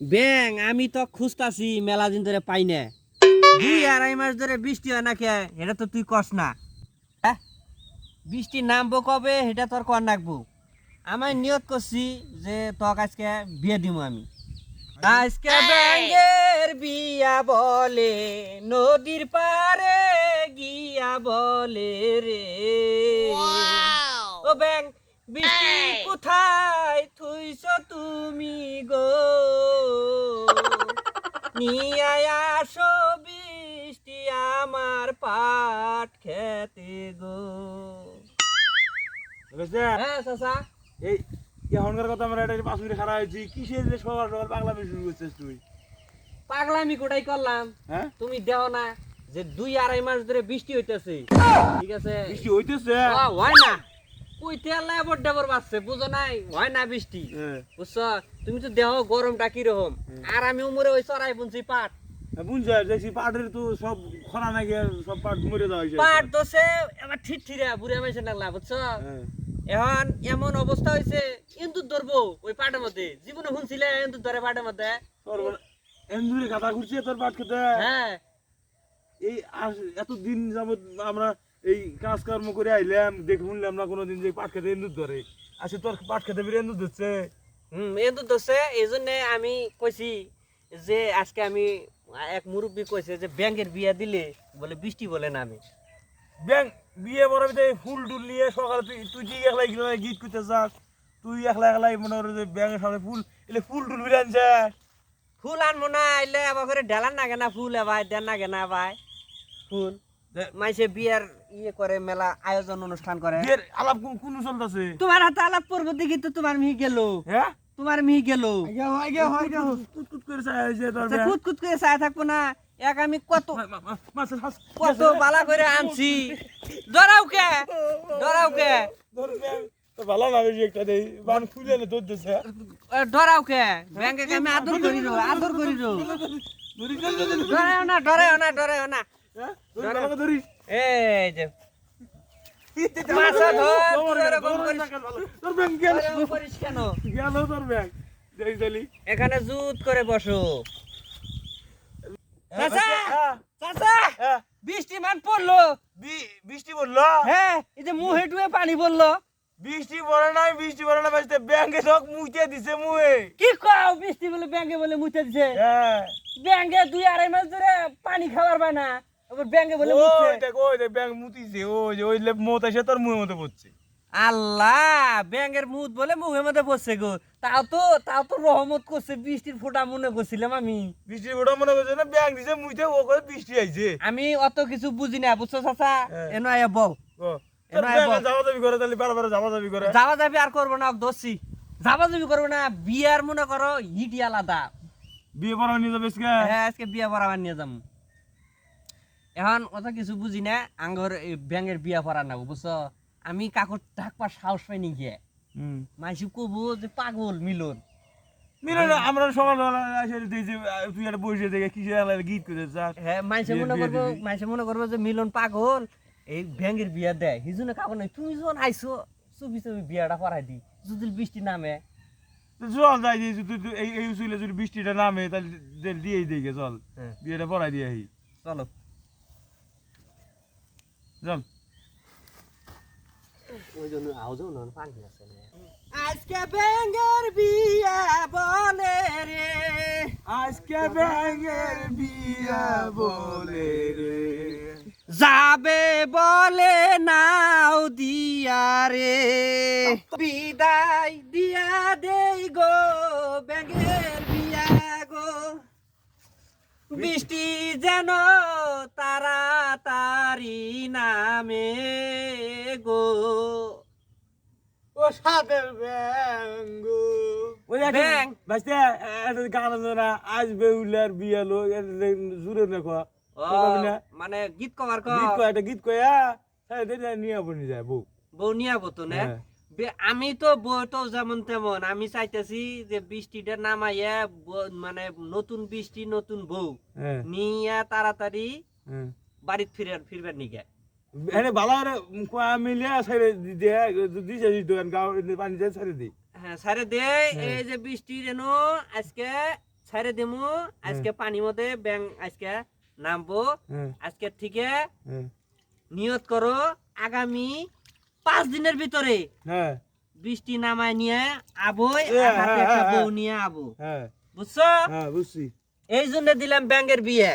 ব্যাং আমি তো খুঁজতাছি মেলা দিন ধরে পাই না। 2-2.5 মাস ধরে বৃষ্টি হয় না কে, এটা তো তুই কস না। হ্যাঁ, বৃষ্টি নামবো কবে এটা তোর কর নাকবো। আমি নিয়ত করছি যে তোকে আজকে বিয়ে দিব আমি। আজকে ব্যাঙ্গের বিয়া বলে, নদীর পারে গিয়া বলে রে। ও ব্যাং, বৃষ্টি কোথায় থুইছ তুমি গো, নিয়ে আসো বৃষ্টি আমার পাট খেতে গো। হ্যাঁ চাচা, এই এখনকার কথা আমরা এটা 5 মিনিট খারাপ হয়েছি কিসের যে সকাল সকাল পাগলামি শুরু করছিস তুই? পাগলামি কোটাই করলাম, হ্যাঁ তুমি দেও না যে 2-2.5 মাস ধরে বৃষ্টি হইতেছে, ঠিক আছে? বৃষ্টি হইতেছে? হয় না, কইতে আল্লাহ বড় বাচ্চা বুঝো নাই, হয় না বৃষ্টি, বুঝছো? তুমি তো দেহ গরমটা কিরকম, আর আমি উমরে ওই চড়াই বুনছি পাট। বুঝছ দেখছি পাটের তো সব খরা নাকি সব পাট মরে যাওয়া হয়েছে। পাট দোষে এবার ঠিঠিরা বুড়ে মাইছে লাগলা, বুঝছো? এখন এমন অবস্থা হয়েছে, ইন্দুর ধরবো ওই পাটের মধ্যে, জীবনে শুনছিলে ইন্দুর ধরে পাটের মধ্যে? এন্দুরে কাটা ঘুরছে তোর পাট খেতে? হ্যাঁ, এই এতদিন যাবত আমরা এই কাজকর্ম করে আইলাম, দেখে শুনলাম না কোনোদিন যে পাট খেতে এন্দুর ধরে। আচ্ছা তোর পাট খেতে বেরিয়ে এন্দুর ধরছে? ইন্দুর ধরছে, এই জন্য আমি কইছি যে আজকে আমি, এক মুরব্বী কইছে যে ব্যাংকের বিয়া দিলে বলে বৃষ্টি বলে না। আমি ব্যাং বিয়ে বড় ফুল টুল নিয়ে সকালে তুই তুই একলাই গীত করতে যাস, তুই একলাই মনে করে যে ব্যাঙের সামনে ফুল এলে ফুল টুল বিরে আনছে। ফুল আনবো না, আইলে আবার করে ঢেলার নাগে না ফুল, ভাই দেন নাগে না ভাই ফুল। মাইসে বিয়ার ইয়ে করে, মেলা আয়োজন অনুষ্ঠান করে। বিয়ের আলাপ কোন চলতেছে? তোমার হাতে আলাপ করবো দেখি তো তোমার মিহি গেল। হ্যাঁ, তোমার মিহি গেল, কুতকুত করে চাই হয়েছে তোর আচ্ছা, কুত করে চায় থাকবো না। এক আমি কত কত তোর বালা করে আনছি, ডরাও কে, ডরাও কে, ভালো না বেশি একটা দেই বান খুলে না তোর দেশে ডরাও কে, ব্যাংকে আমি আদর করি রো, আদর করি রো। ডরাও না, ডরাও না, ডরাও না। ধরি এই যে মাছা ধর, তোর ব্যাং গেল করিস কেন? গেল তোর ব্যাং দেখ দিলি এখানে জুত করে বসো। চাচা, চাচা, বৃষ্টি মান পড়লো। বৃষ্টি পড়লো? হ্যাঁ, এই যে মুহে টুয়ে পানি পড়লো। বৃষ্টি পড়ে নাই, বৃষ্টি পড়ে না, বাজতে ব্যাংকে সব মুইতে দিছে মুয়ে। কি কও, বৃষ্টি বলে ব্যাংকে বলে মুতে দিছে? হ্যাঁ, ব্যাংকে 2-2.5 মাস ধরে পানি খাবার পায় না, আবার ব্যাংকে বলে মুতছে। ওই দেখ ব্যাংক মুতিছে, ওই যে ওই মত এসে তোর মুহের মধ্যে পড়ছে। আল্লাহ, ব্যাংকের মুত বলে মুখের মধ্যে পড়ছে গো। তাও তো রহমত করছে, বৃষ্টির ফোঁটা মনে করছিলাম আমি। বৃষ্টির ফোঁটা মনে করছে না, ব্যাংক দিছে মুইতে, ও করে বৃষ্টি আইছে। আমি অত কিছু বুঝি না, বুঝছো চাচা? এনো আয়া বউ, যাওয়া যাবি করে তাহলে বারবার যাওয়া যাবি করে। যাওয়া যাবি আর করবো না, দোষী যাবা যাবি করবো না। বিয়ার মনে করো হিটি আলাদা। বিয়ে পড়া নিয়ে যাবে আজকে? হ্যাঁ, আজকে বিয়া পড়াবার নিয়ে যাম। এখন অত কিছু বুঝি না, আঙ্গর ব্যাঙের বিয়া পড়া না, বুঝছো? আমি কাকুর ডাকবার সাহস পাইনি গিয়ে, মাইসি কবো যে পাগল মিলন। মিলন আমরা সকালবেলা এসে দেখছি তুই একটা বসে দেখে কিসের গীত করে যাস। হ্যাঁ, মাইসে মনে করবো যে মিলন পাগল, এই ব্যাঙের বিয়া দেয়, হিজুনে কাকু নাই। তুমি যখন আইসো চুপি চুপি বিয়াটা পড়াই দি, যদি বৃষ্টি নামে। চল যাই এই উচিলে যদি বৃষ্টিটা নামে তাহলে দিয়েই দেখে চল বিয়েটা পড়াই দিয়ে আহি। চলো চল। আজকে ব্যাঙের বিয়া বলে রে, আজকে ব্যাঙের বিয়া বলে রে, যাবে বলে নাও দিয়া রে, বিদায় দিয়া দেই গো ব্যাঙের বিয়া গো, বৃষ্টি যেন তাড়াতাড়ি নামে গো। ও সাদের ব্যাঙ্গ ব্যাং বাঁচতে গান আছে না, আসবে উল্লার বিয়া লোক জুড়ে না কয়া মানে গীত কবার গীত কয়, একটা গীত কয়া নিয়ে আপনি যায় বউ বউ নিয়ে বতো না। আমি তো বউ তো যেমন তেমন, আমি চাইতেছি যে বৃষ্টিটা নামাইয়া মানে নতুন বৃষ্টি নতুন বউ নিয়ে তাড়াতাড়ি বাড়িতে ফিরবার নিগে। এনে ভালো করে মিলিয়া ছেড়ে দিয়ে দিছে দোকান গাঁও পানি দিয়ে ছেড়ে দিই। হ্যাঁ, সারে দে। এই যে বৃষ্টি যেন আজকে ছাইরে দিমু আজকে পানি মধ্যে ব্যাং আজকে নামবো হ্যাঁ আজকে থেকে হ্যাঁ নিয়ত করো আগামী 5 দিনের ভিতরে হ্যাঁ বৃষ্টি নামায় নিয়ে আবই হ্যাঁ, আর হাতে হ্যাঁ, একটা হ্যাঁ। বউ নিয়ে আবো হ্যাঁ বুঝছো হ্যাঁ বুঝছি এই জন্য দিলাম ব্যাঙের বিয়ে